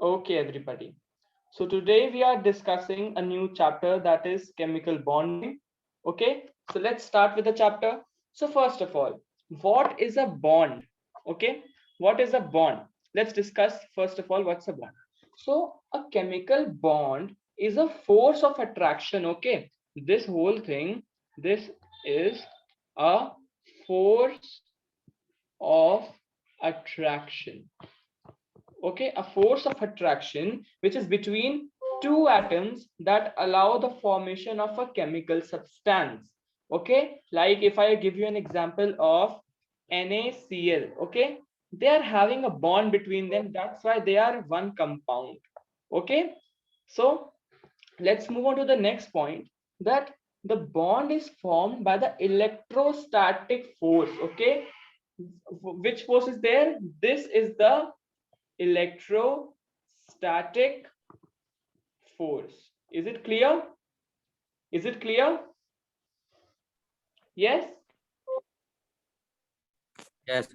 Okay, everybody. So today we are discussing a new chapter, that is chemical bonding. Okay, so let's start with the chapter. So first of all, what is a bond? Okay, what is a bond? Let's discuss first of all what's a bond. So a chemical bond is a force of attraction. Okay, this whole thing, this is a force of attraction. Okay, a force of attraction which is between two atoms that allow the formation of a chemical substance. Okay, like if I give you an example of NaCl, okay, they are having a bond between them, that's why they are one compound. Okay, so let's move on to the next point, that the bond is formed by the electrostatic force. Okay, which force is there? This is the electrostatic force. Is it clear? Is it clear? Yes? Yes.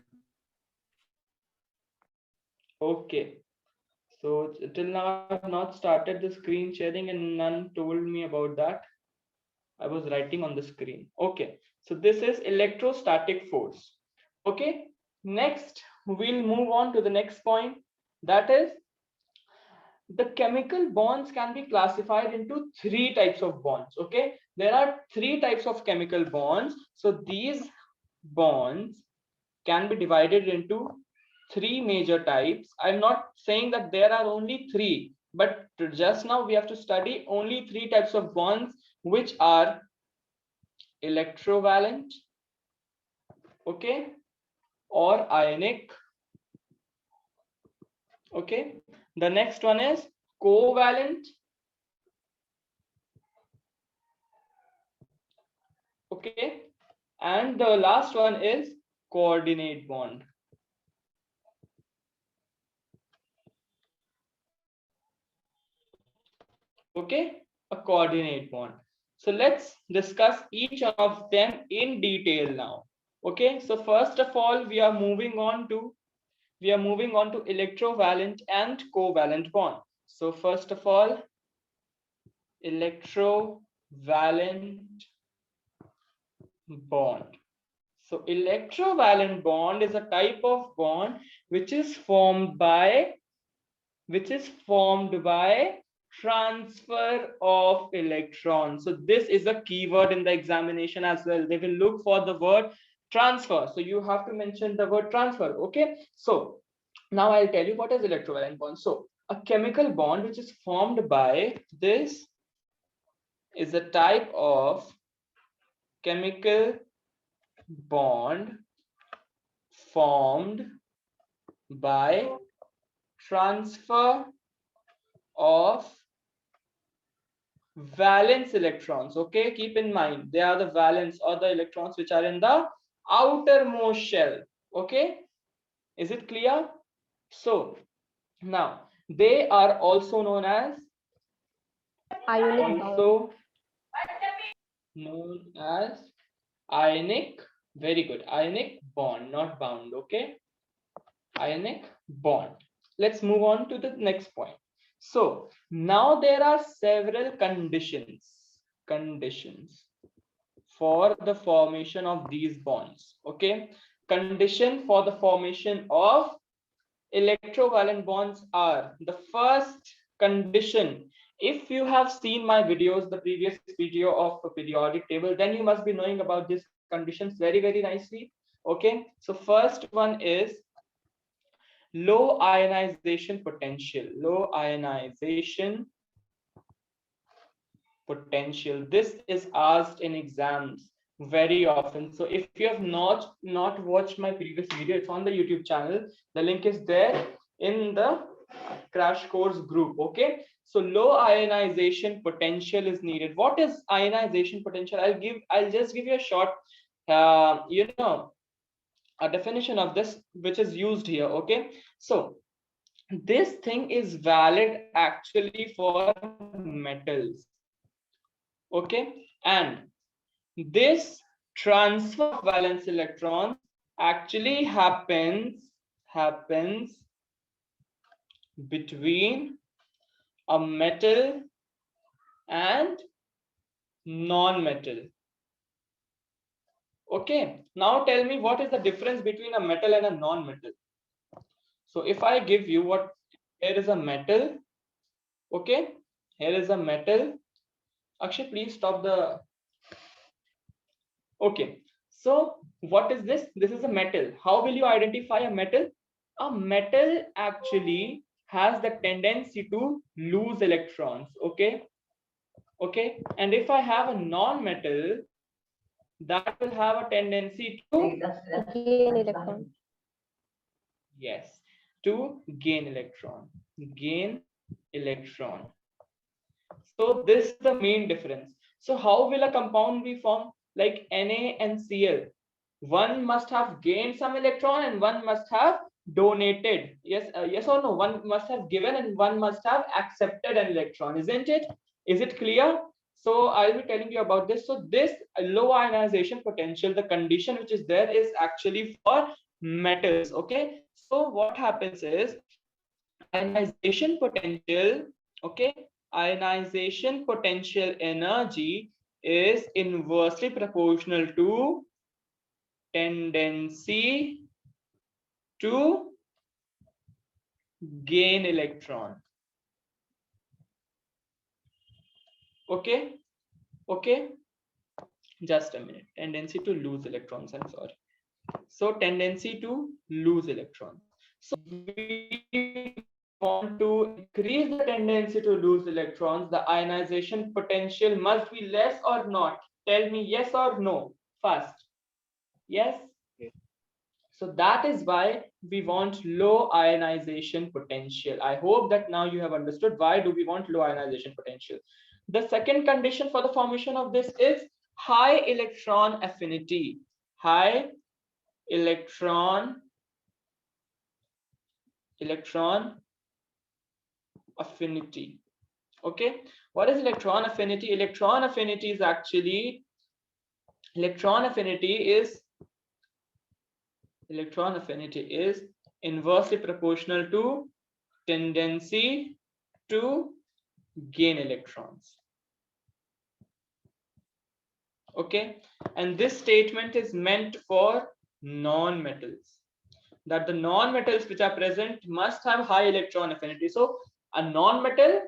Okay. So till now I have not started the screen sharing and none told me about that. I was writing on the screen. Okay. So this is electrostatic force. Okay. Next, we'll move on to the next point. That is, the chemical bonds can be classified into three types of bonds. Okay, there are three types of chemical bonds. So these bonds can be divided into three major types. I'm not saying that there are only three, but just now we have to study only three types of bonds, which are electrovalent, okay, or ionic. Okay, the next one is covalent. Okay, and the last one is coordinate bond. Okay, a coordinate bond. So let's discuss each of them in detail now. Okay, so first of all, we are moving on to electrovalent and covalent bond. So first of all, electrovalent bond. So electrovalent bond is a type of bond which is formed by transfer of electrons. So this is a keyword in the examination as well. They will look for the word transfer. So you have to mention the word transfer. Okay. So now I'll tell you what is electrovalent bond. So a chemical bond which is formed by this is a type of chemical bond formed by transfer of valence electrons. Okay, keep in mind they are the valence or the electrons which are in the outermost shell. Okay, is it clear? So now they are also known as Ionic bond. also known as ionic. Very good, ionic bond, not bound. Okay, ionic bond. Let's move on to the next point. So now there are several conditions for the formation of these bonds. Okay, condition for the formation of electrovalent bonds are: the first condition, if you have seen my videos, the previous video of a periodic table, then you must be knowing about these conditions very nicely. Okay, so first one is low ionization potential. Low ionization potential, this is asked in exams very often. So if you have not watched my previous video, it's on the YouTube channel, the link is there in the crash course group. Okay, so low ionization potential is needed. What is ionization potential? I'll just give you a short a definition of this which is used here. Okay, so this thing is valid actually for metals. Okay, and this transfer of valence electrons actually happens between a metal and non-metal. Okay, now tell me what is the difference between a metal and a non-metal. So if I give you what, here is a metal, okay, here is a metal. Akshay, please stop the, okay. So what is this? This is a metal. How will you identify a metal? A metal actually has the tendency to lose electrons, okay? Okay, and if I have a non-metal, that will have a tendency to Gain electron. yes, to gain electron. Gain electron. So this is the main difference. So how will a compound be formed? Like Na and Cl. One must have gained some electron and one must have donated. Yes, yes or no? One must have given and one must have accepted an electron, isn't it? Is it clear? So I'll be telling you about this. So this low ionization potential, the condition which is there is actually for metals. Okay. So what happens is ionization potential, okay, ionization potential energy is inversely proportional to tendency to gain electron. Okay, okay, just a minute. Tendency to lose electrons, I'm sorry. So tendency to lose electrons. So we want to increase the tendency to lose electrons. The ionization potential must be less or not. Tell me yes or no fast. Yes. So that is why we want low ionization potential. I hope that now you have understood why do we want low ionization potential. The second condition for the formation of this is high electron affinity. High electron affinity. Okay, what is electron affinity? Electron affinity is actually inversely proportional to tendency to gain electrons. Okay, and this statement is meant for non-metals, that the non-metals which are present must have high electron affinity. So a non-metal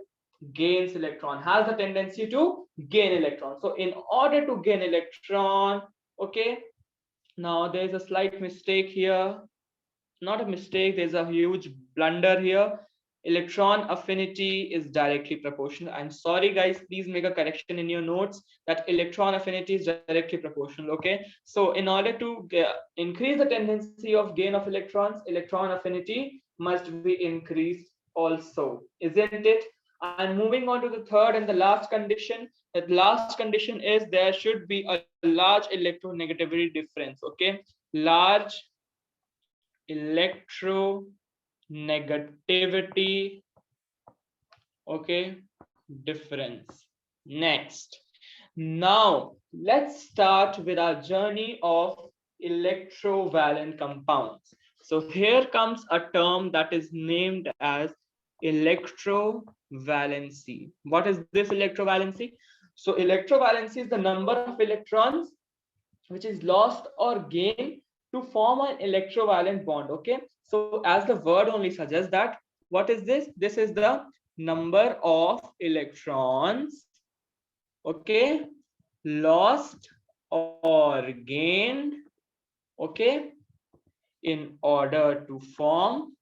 gains electron, has the tendency to gain electron. So in order to gain electron, okay, now there is a slight mistake here, not a mistake, there's a huge blunder here. Electron affinity is directly proportional. I'm sorry guys, please make a correction in your notes that electron affinity is directly proportional. Okay, so in order to increase the tendency of gain of electrons, electron affinity must be increased also, isn't it? And moving on to the third and the last condition, that last condition is there should be a large electronegativity difference. Okay, large electronegativity, okay, difference. Next, now let's start with our journey of electrovalent compounds. So here comes a term that is named as electrovalency. What is this electrovalency? So electrovalency is the number of electrons which is lost or gained to form an electrovalent bond. Okay, so as the word only suggests that, what is this? This is the number of electrons, okay, lost or gained, okay, in order to form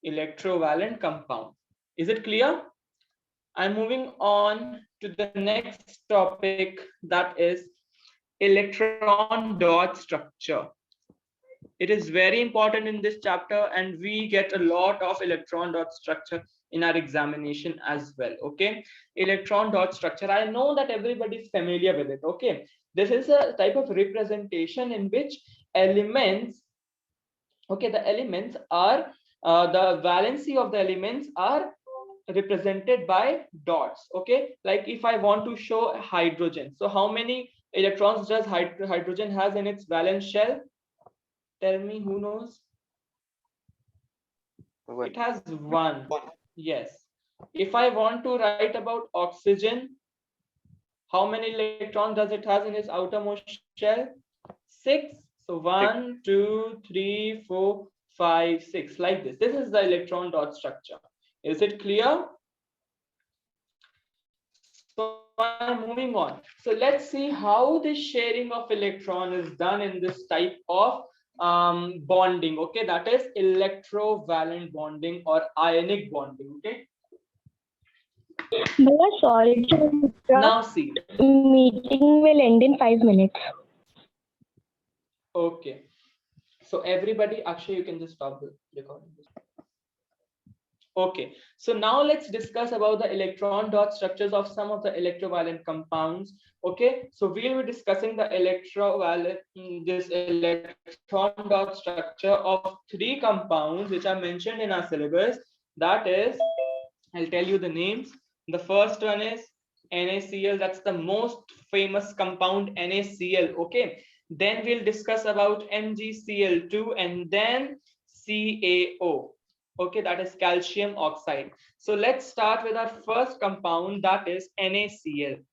electrovalent compound. Is it clear? I'm moving on to the next topic, that is electron dot structure. It is very important in this chapter and we get a lot of electron dot structure in our examination as well. Okay, electron dot structure, I know that everybody is familiar with it. Okay, this is a type of representation in which elements, okay, the elements are the valency of the elements are represented by dots. Okay, like if I want to show hydrogen, so how many electrons does hydrogen has in its valence shell? Tell me, who knows? It has one. Yes. If I want to write about oxygen, how many electrons does it has in its outermost shell? 6. So 1, 2, 3, 4, 5, 6. Like this. This is the electron dot structure. Is it clear? So I'm moving on. So let's see how the sharing of electron is done in this type of bonding. Okay, that is electrovalent bonding or ionic bonding. Okay. Bhaiya, sorry to Now interrupt. see. Meeting will end in 5 minutes. Okay. So everybody, Akshay, you can just stop the recording. Okay, so now let's discuss about the electron dot structures of some of the electrovalent compounds. Okay, so we'll be discussing the electrovalent, this electron dot structure of 3 compounds which are mentioned in our syllabus. That is, I'll tell you the names. The first one is NaCl. That's the most famous compound, NaCl. Okay. Then we'll discuss about MgCl2 and then CaO. Okay, that is calcium oxide. So let's start with our first compound, that is NaCl.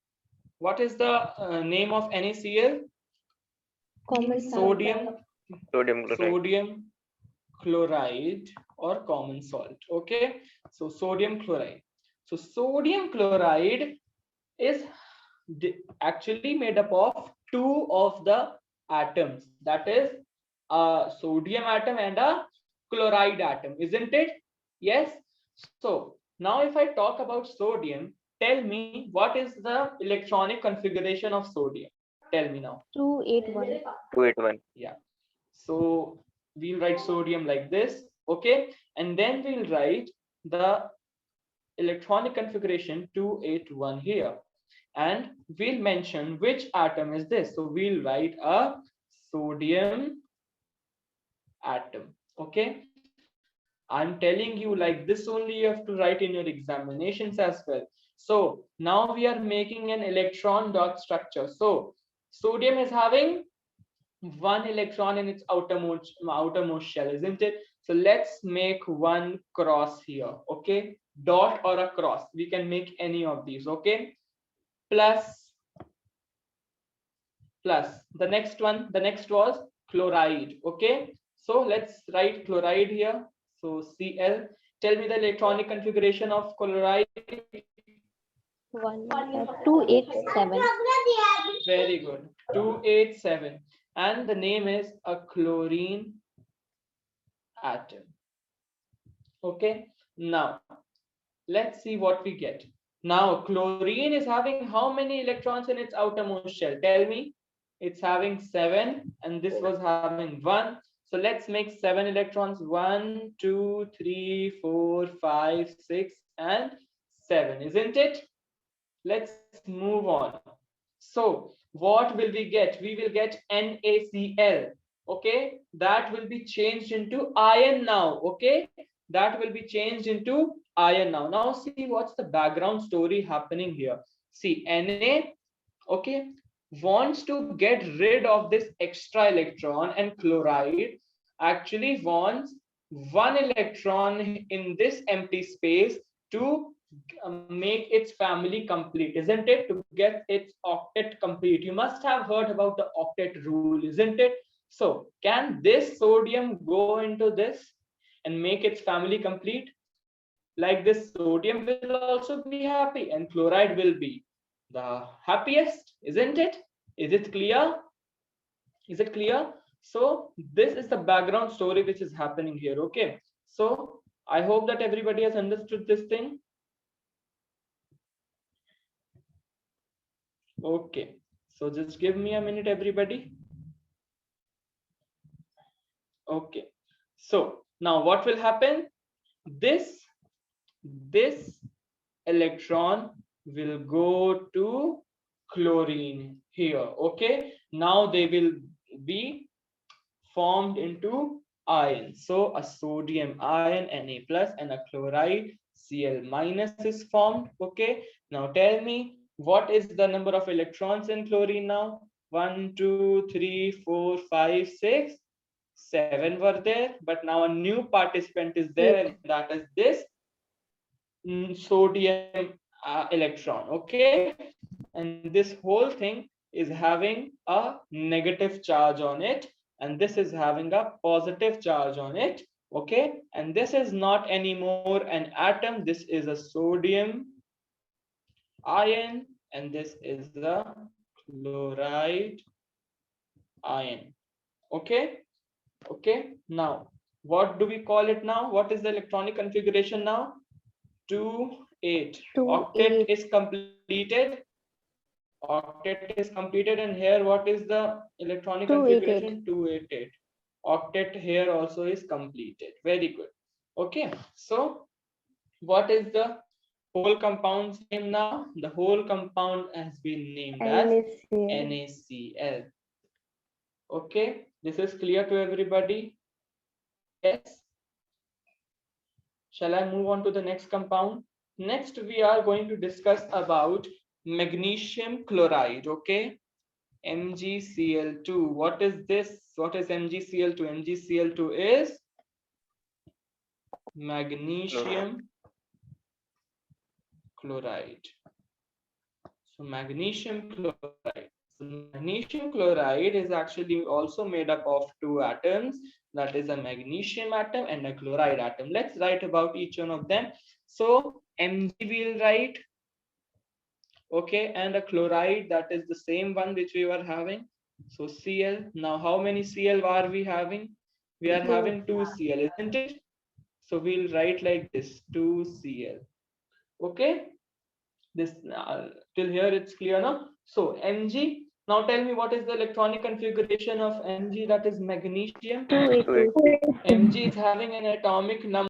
What is the name of NaCl? Common Sodium, Sodium chloride. sodium chloride or common salt. Okay, so sodium chloride. So sodium chloride is actually made up of 2 of the atoms, that is a sodium atom and a chloride atom, isn't it? Yes. So now if I talk about sodium, tell me what is the electronic configuration of sodium. Tell me now. 281. 281. Yeah, so we'll write sodium like this. Okay, and then we'll write the electronic configuration 281 here, and we'll mention which atom is this. So we'll write a sodium atom. Okay, I'm telling you, like this only you have to write in your examinations as well. So now we are making an electron dot structure. So sodium is having 1 electron in its outermost shell, isn't it? So let's make one cross here. Okay, dot or a cross, we can make any of these. Okay, plus plus the next one, the next was chloride. Okay, so let's write chloride here. So Cl. Tell me the electronic configuration of chloride. 287. Very good, 287, and the name is a chlorine atom. Okay, now let's see what we get. Now chlorine is having how many electrons in its outermost shell? Tell me. It's having 7 and this was having 1. So let's make 7 electrons. 1, 2, 3, 4, 5, 6 and 7, isn't it? Let's move on. So what will we get? We will get NaCl. Okay, that will be changed into iron now. Okay, that will be changed into iron now. Now see what's the background story happening here. See, Na, okay, wants to get rid of this extra electron, and chloride actually wants 1 electron in this empty space to make its family complete, isn't it? To get its octet complete. You must have heard about the octet rule, isn't it? So can this sodium go into this and make its family complete? Like this, sodium will also be happy and chloride will be the happiest, isn't it? Is it clear? Is it clear? So this is the background story which is happening here. Okay, so I hope that everybody has understood this thing. Okay, so just give me a minute, everybody. Okay, so now what will happen? This electron will go to chlorine here. Okay, now they will be formed into iron. So a sodium ion Na plus and a chloride Cl minus is formed. Okay, now tell me what is the number of electrons in chlorine now? 1, 2, 3, 4, 5, 6, 7 were there, but now a new participant is there, and that is this sodium electron. Okay, and this whole thing is having a negative charge on it, and this is having a positive charge on it. Okay, and this is not anymore an atom, this is a sodium ion, and this is the chloride ion. Okay, okay, now what do we call it now? What is the electronic configuration now? 2 8. 2 Octet 8. is completed. Octet is completed, and here what is the electronic 288. configuration? 288. Octet here also is completed. Very good. Okay, so what is the whole compound's name now? The whole compound has been named as NaCl. NaCl. Okay, this is clear to everybody? Yes. Shall I move on to the next compound? Next, we are going to discuss about magnesium chloride. Okay, MgCl2. What is this? What is MgCl2? MgCl2 is magnesium chloride. So magnesium chloride. So magnesium chloride is actually also made up of two atoms. That is a magnesium atom and a chloride atom. Let's write about each one of them. So Mg we'll write. Okay, and a chloride, that is the same one which we were having. So Cl. Now how many Cl are we having? We are having 2 Cl, isn't it? So we'll write like this, 2 Cl. Okay, this till here it's clear now. So Mg, now tell me what is the electronic configuration of Mg, that is magnesium. 288. Mg is having an atomic number